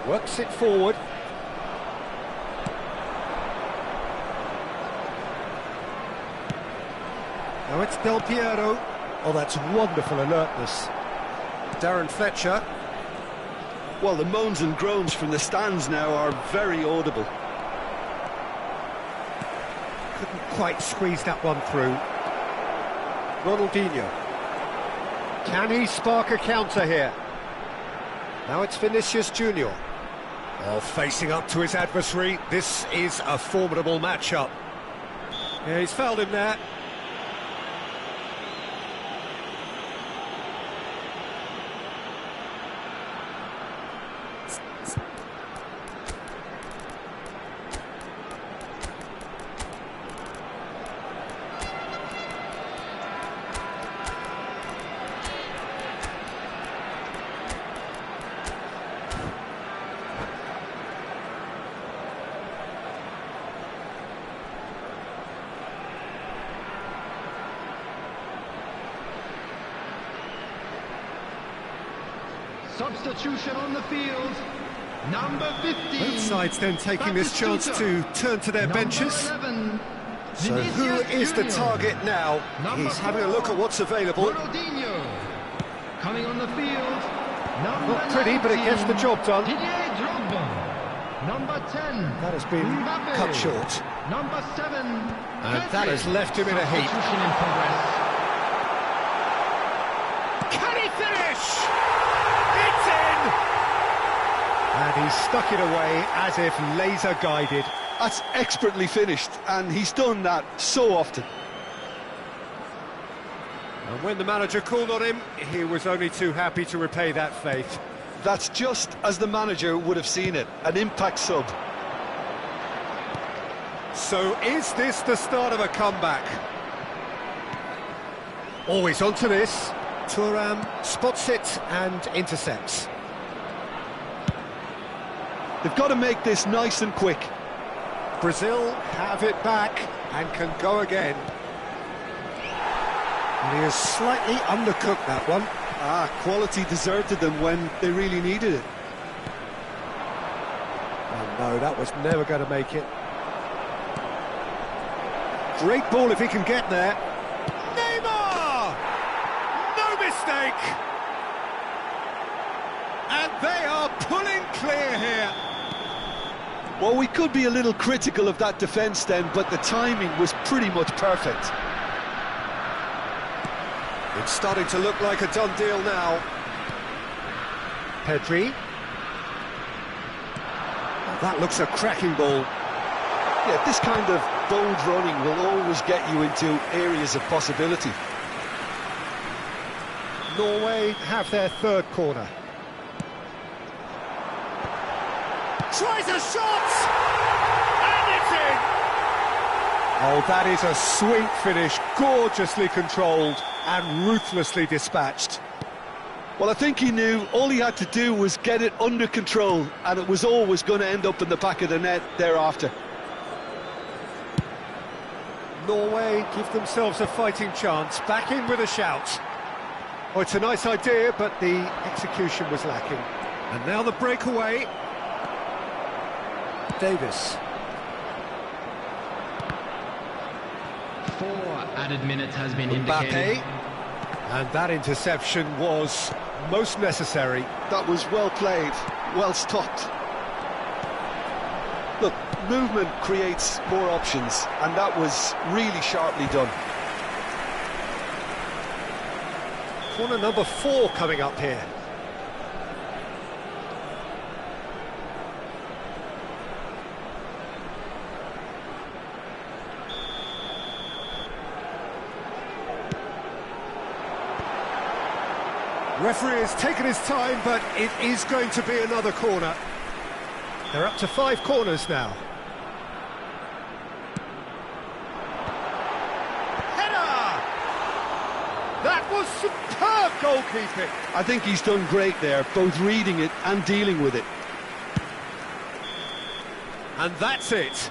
Works it forward. Now it's Del Piero. Oh, that's wonderful alertness. Darren Fletcher. Well, the moans and groans from the stands now are very audible. Couldn't quite squeeze that one through. Ronaldinho. Can he spark a counter here? Now it's Vinicius Junior. Oh, facing up to his adversary. This is a formidable matchup. Yeah, he's fouled him there. Substitution on the field, number 15. Both sides then taking this chance to turn to their benches. 11, So who is the target now? He's having a look at what's available. Ronaldinho. Coming on the field, number Not pretty, but it gets the 19, job done. Didier Drogba. Number 10. That has been Mbappe. cut short. Number 7. And that has left him in a heap. Substitution in progress. Can he finish? It's in! And he's stuck it away as if laser guided. That's expertly finished, and he's done that so often. And when the manager called on him, he was only too happy to repay that faith. That's just as the manager would have seen it, an impact sub. So is this the start of a comeback? Always onto this. Thuram spots it and intercepts. They've got to make this nice and quick. Brazil have it back and can go again. And he has slightly undercooked that one. Quality deserted them when they really needed it. Oh no, that was never going to make it. Great ball if he can get there. Neymar! No mistake! And they are pulling clear here. Well, we could be a little critical of that defence then, but the timing was pretty much perfect. It's starting to look like a done deal now. Pedri. Oh, that looks a cracking ball. Yeah, this kind of bold running will always get you into areas of possibility. Norway have their third corner. Tries a shot! And it's in! Oh, that is a sweet finish, gorgeously controlled and ruthlessly dispatched. Well, I think he knew all he had to do was get it under control, and it was always going to end up in the back of the net thereafter. Norway give themselves a fighting chance, back in with a shout. Oh, it's a nice idea, but the execution was lacking. And now the breakaway. Davis. 4 added minutes has been Mbappe. indicated. And that interception was most necessary. That was well played, well stopped. Look, movement creates more options, and that was really sharply done. Corner number 4 coming up here. Referee has taken his time, but it is going to be another corner. They're up to 5 corners now. Header! That was superb goalkeeping. I think he's done great there, both reading it and dealing with it. And that's it.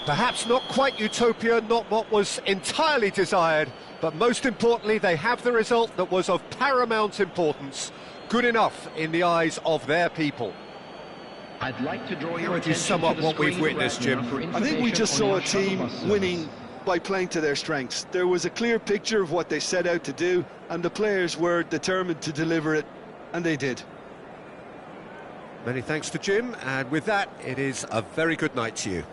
Perhaps not quite utopia, not what was entirely desired, but most importantly, they have the result that was of paramount importance. Good enough in the eyes of their people. I'd like to draw your How would you attention sum to up the what we've screen witnessed, right now Jim? for I think we just information on saw a your shuttle team bus service. winning by playing to their strengths. There was a clear picture of what they set out to do, and the players were determined to deliver it, and they did. Many thanks to Jim, and with that, it is a very good night to you.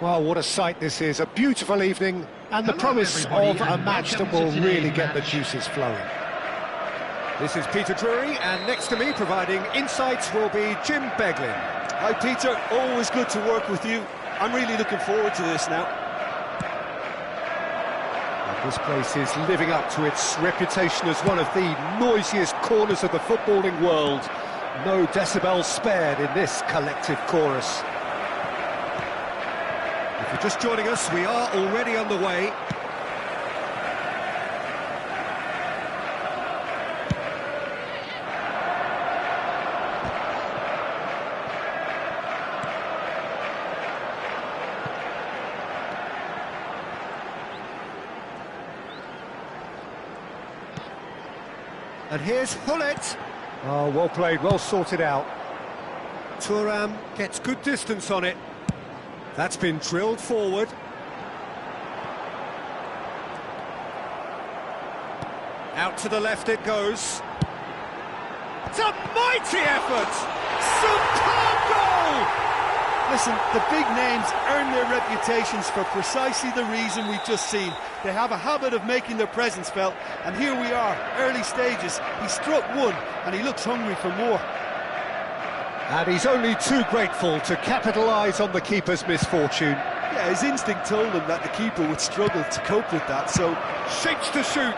Well, what a sight this is, a beautiful evening, and the promise of a match that will really get the juices flowing. This is Peter Drury, and next to me, providing insights, will be Jim Beglin. Hi Peter, always good to work with you. I'm really looking forward to this now. This place is living up to its reputation as one of the noisiest corners of the footballing world. No decibels spared in this collective chorus. If you're just joining us, we are already on the way. And here's Hullet. Oh, well played, well sorted out. Thuram gets good distance on it. That's been drilled forward. Out to the left it goes. It's a mighty effort! Superb goal! Listen, the big names earn their reputations for precisely the reason we've just seen. They have a habit of making their presence felt, and here we are, early stages. He struck one, and he looks hungry for more. And he's only too grateful to capitalise on the keeper's misfortune. Yeah, his instinct told him that the keeper would struggle to cope with that, so... Shapes to shoot!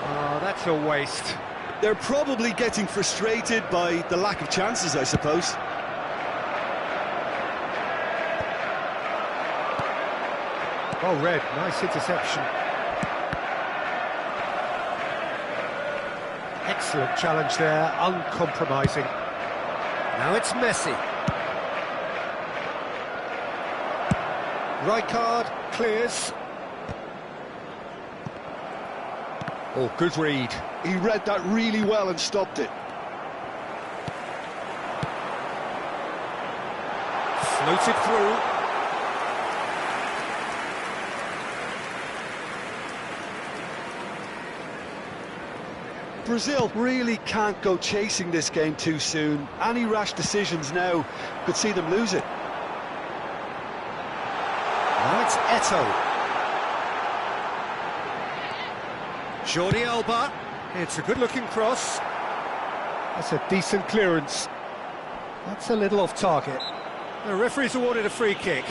Oh, that's a waste. They're probably getting frustrated by the lack of chances, I suppose. Oh, Red, nice interception. Excellent challenge there, uncompromising. Now it's Messi. Rijkaard clears. Oh, good read. He read that really well and stopped it. Floated through. Brazil really can't go chasing this game too soon. Any rash decisions now could see them lose it. Now it's Eto'o. Jordi Alba. It's a good-looking cross. That's a decent clearance. That's a little off target. The referee's awarded a free kick.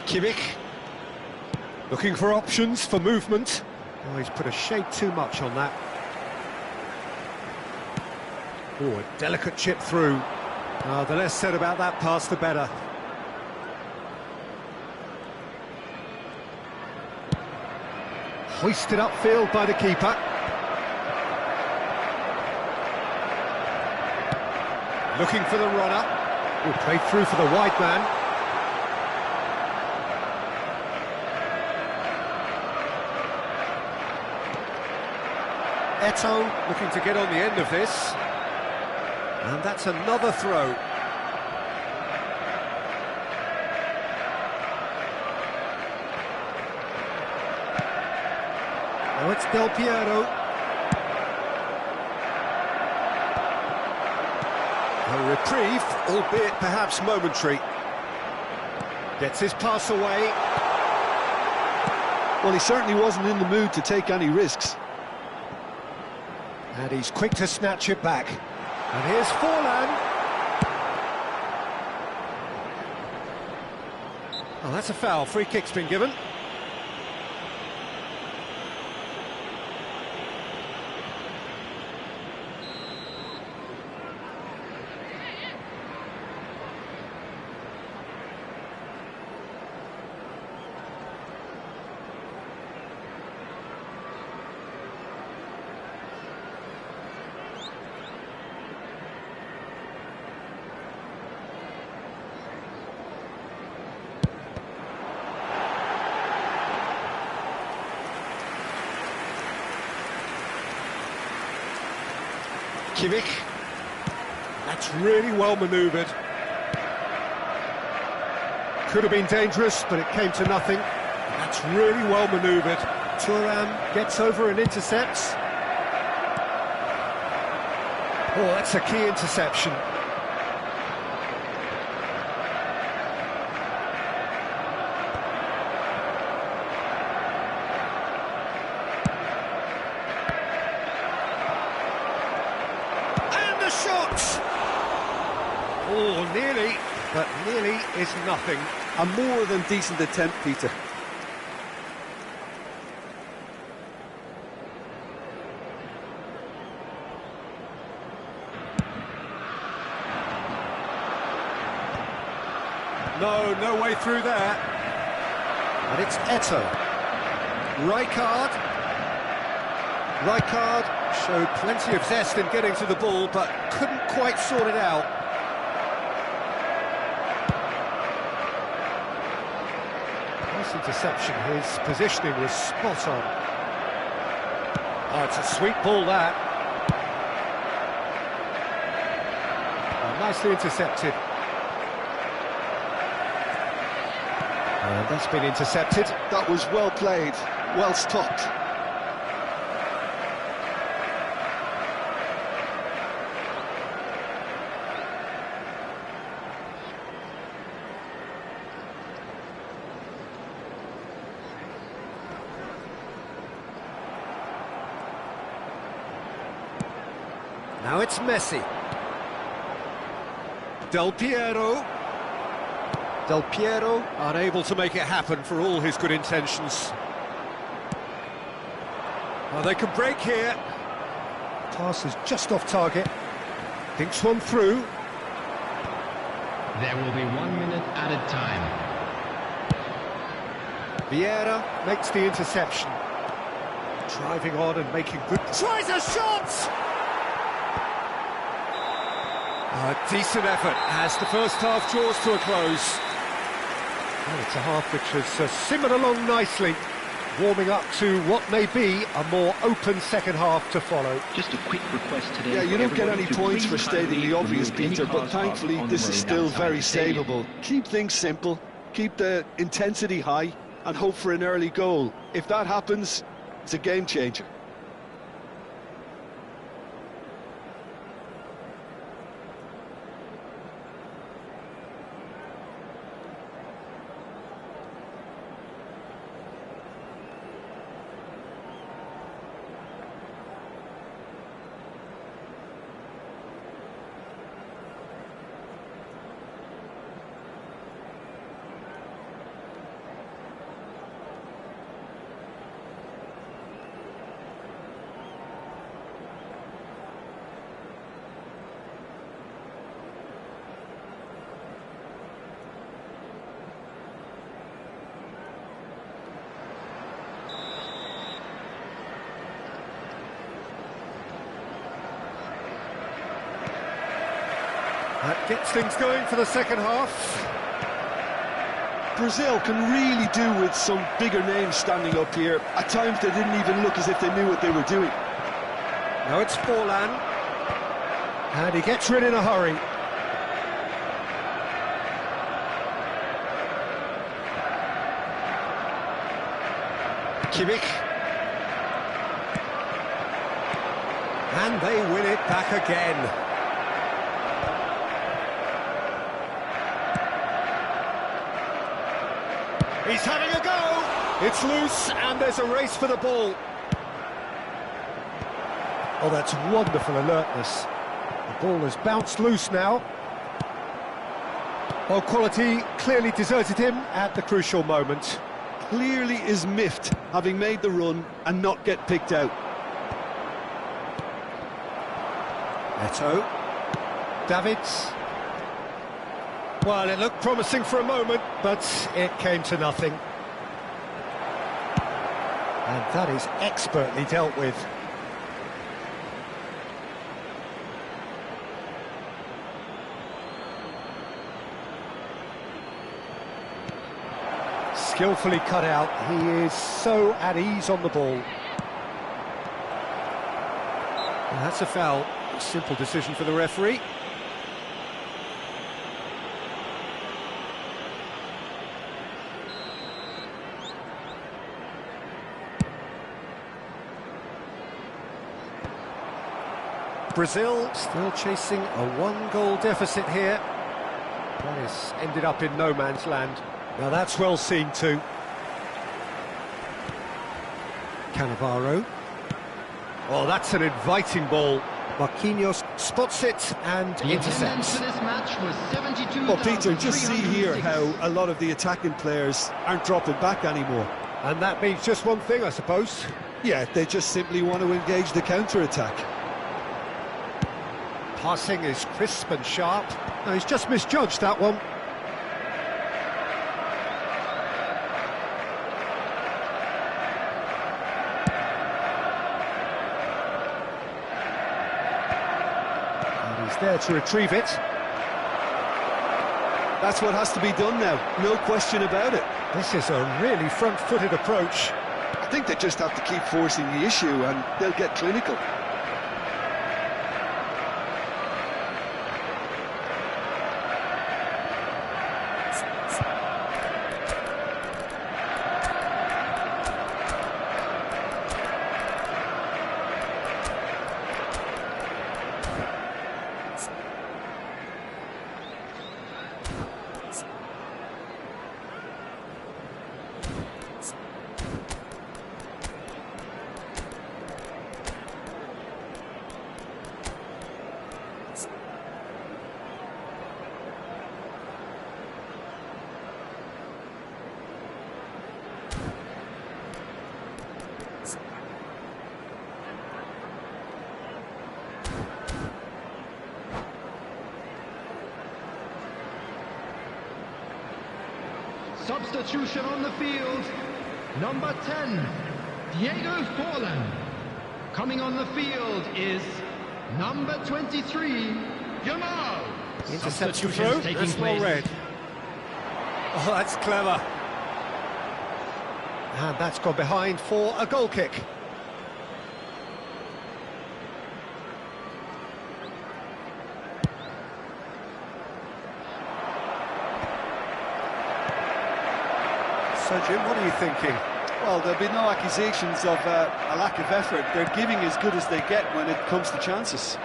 Kimmich, looking for options for movement. Oh, he's put a shade too much on that. Oh, a delicate chip through. Oh, the less said about that pass, the better. Hoisted upfield by the keeper. Looking for the runner. Oh, played through for the wide man. Eto'o looking to get on the end of this. And that's another throw. Now it's Del Piero. A reprieve, albeit perhaps momentary. Gets his pass away. Well, he certainly wasn't in the mood to take any risks. And he's quick to snatch it back. And here's Forlan. Oh, that's a foul. Free kick's been given. Kimmich. That's really well manoeuvred. Could have been dangerous, but it came to nothing. That's really well manoeuvred. Thuram gets over and intercepts. Oh, that's a key interception. And the shot! Oh, nearly, but nearly is nothing. A more than decent attempt, Peter. No way through there. And it's Eto. Rijkaard. Rijkaard showed plenty of zest in getting to the ball, but couldn't quite sort it out. Nice interception. His positioning was spot on. Oh, it's a sweet ball, that. Oh, nicely intercepted. And that's been intercepted. That was well played, well stopped. Now it's Messi. Del Piero. Del Piero unable to make it happen for all his good intentions. Well, they can break here. Pass is just off target. Thinks one through. There will be 1 minute added time. Vieira makes the interception. Driving on and making good... Tries a shot! A decent effort as the first half draws to a close. Well, it's a half which has simmered along nicely, warming up to what may be a more open second half to follow. Just a quick request today. Yeah, you don't get any to points please for stating the obvious, remove any Peter, but cars parked thankfully on the this is road still outside very the stadium. savable. Keep things simple, keep the intensity high, and hope for an early goal. If that happens, it's a game changer. That gets things going for the second half. Brazil can really do with some bigger names standing up here. At times they didn't even look as if they knew what they were doing. Now it's Forlan. And he gets rid in a hurry. Kimmich. And they win it back again. He's having a go! It's loose, and there's a race for the ball. Oh, that's wonderful alertness. The ball has bounced loose now. Oh, quality clearly deserted him at the crucial moment. Clearly is miffed, having made the run and not get picked out. Eto. Davids. Well, it looked promising for a moment, but it came to nothing. And that is expertly dealt with. Skillfully cut out. He is so at ease on the ball. And that's a foul. A simple decision for the referee. Brazil still chasing a one-goal deficit here. That has ended up in no man's land. Now that's well seen too. Cannavaro. Oh, that's an inviting ball. Marquinhos spots it and The attendance intercepts. for this match was 72,360. Well, Peter, just see here how a lot of the attacking players aren't dropping back anymore. And that means just one thing, I suppose. Yeah, they just simply want to engage the counter-attack. Passing is crisp and sharp. No, he's just misjudged that one. And he's there to retrieve it. That's what has to be done now, no question about it. This is a really front-footed approach. I think they just have to keep forcing the issue and they'll get clinical. Substitution on the field. Number 10, Diego Forlan. Coming on the field is number 23, Yamal. Intercepts the Substitutions throw. taking That's well place. read. Oh, that's clever. And that's gone behind for a goal kick. So, Jim, what are you thinking? Well, there'll be no accusations of a lack of effort. They're giving as good as they get when it comes to chances.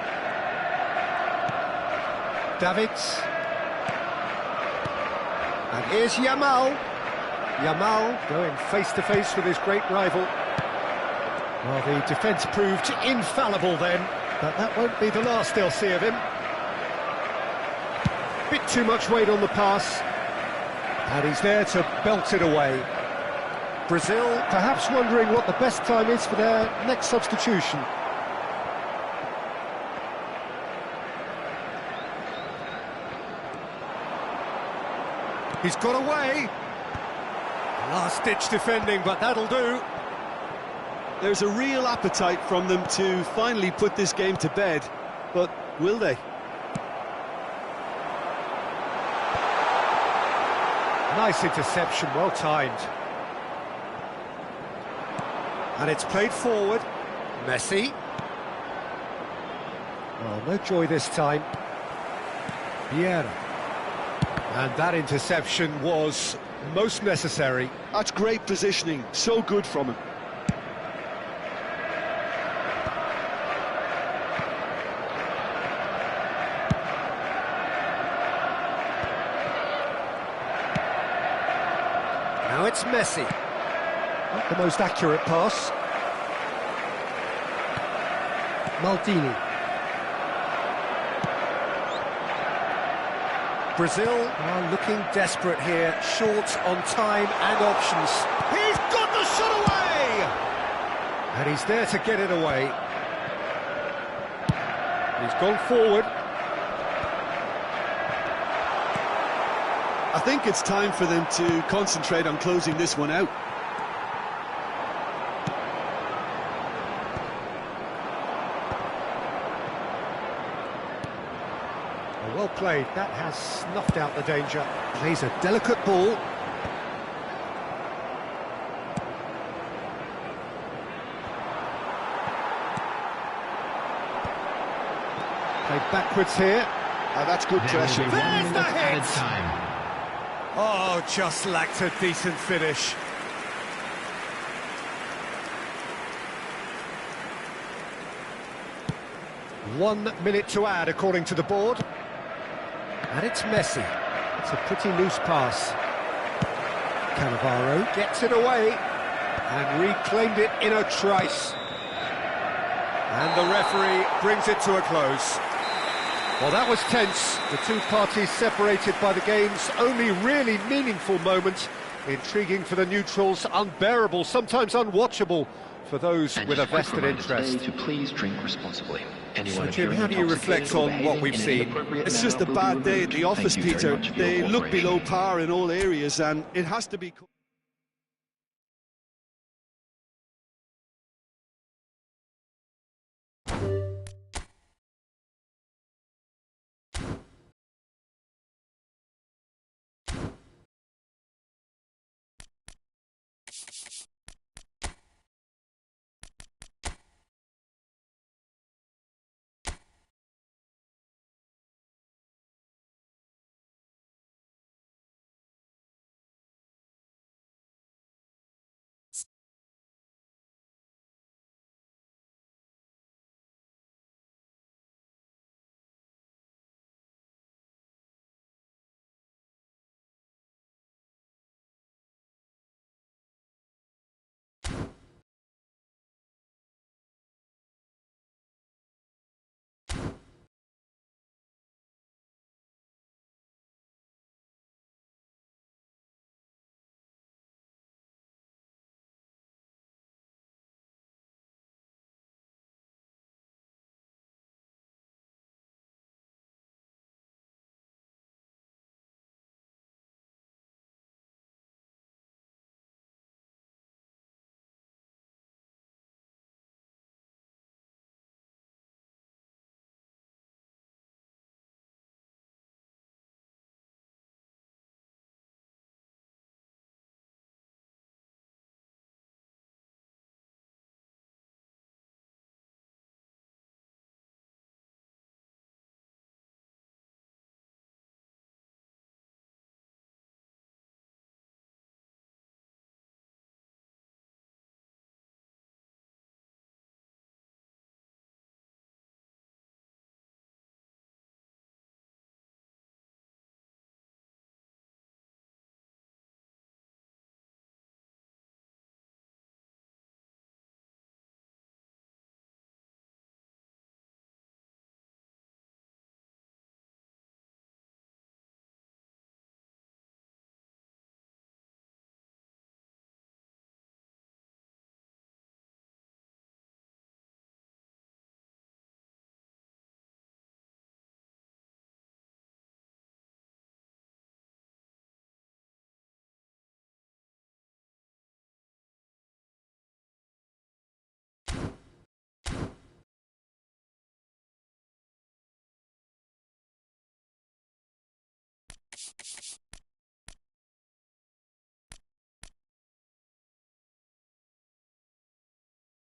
Davids. And here's Yamal. Yamal going face-to-face with his great rival. Well, the defence proved infallible then, but that won't be the last they'll see of him. Bit too much weight on the pass. And he's there to belt it away. Brazil perhaps wondering what the best time is for their next substitution. He's got away. Last-ditch defending, but that'll do. There's a real appetite from them to finally put this game to bed, but will they? Nice interception, well timed. And it's played forward. Messi. Oh, no joy this time. Vieira. And that interception was most necessary. That's great positioning, so good from him. Now it's Messi. Not the most accurate pass. Maldini. Brazil are looking desperate here, short on time and options. He's got the shot away! And he's there to get it away. He's gone forward. I think it's time for them to concentrate on closing this one out. Well played, that has snuffed out the danger. Plays a delicate ball. Played backwards here. That's good pressure. There will be 1 There's the minute added hit! time. Oh, just lacked a decent finish. 1 minute to add, according to the board. And it's Messi. It's a pretty loose pass. Cannavaro gets it away and reclaimed it in a trice. And the referee brings it to a close. Well, that was tense. The two parties separated by the game's only really meaningful moment. Intriguing for the neutrals, unbearable, sometimes unwatchable for those with a vested interest. To please drink responsibly. So, Jim, how do you reflect on what we've seen? It's just a bad day at the office, Peter. They look below par in all areas, and it has to be...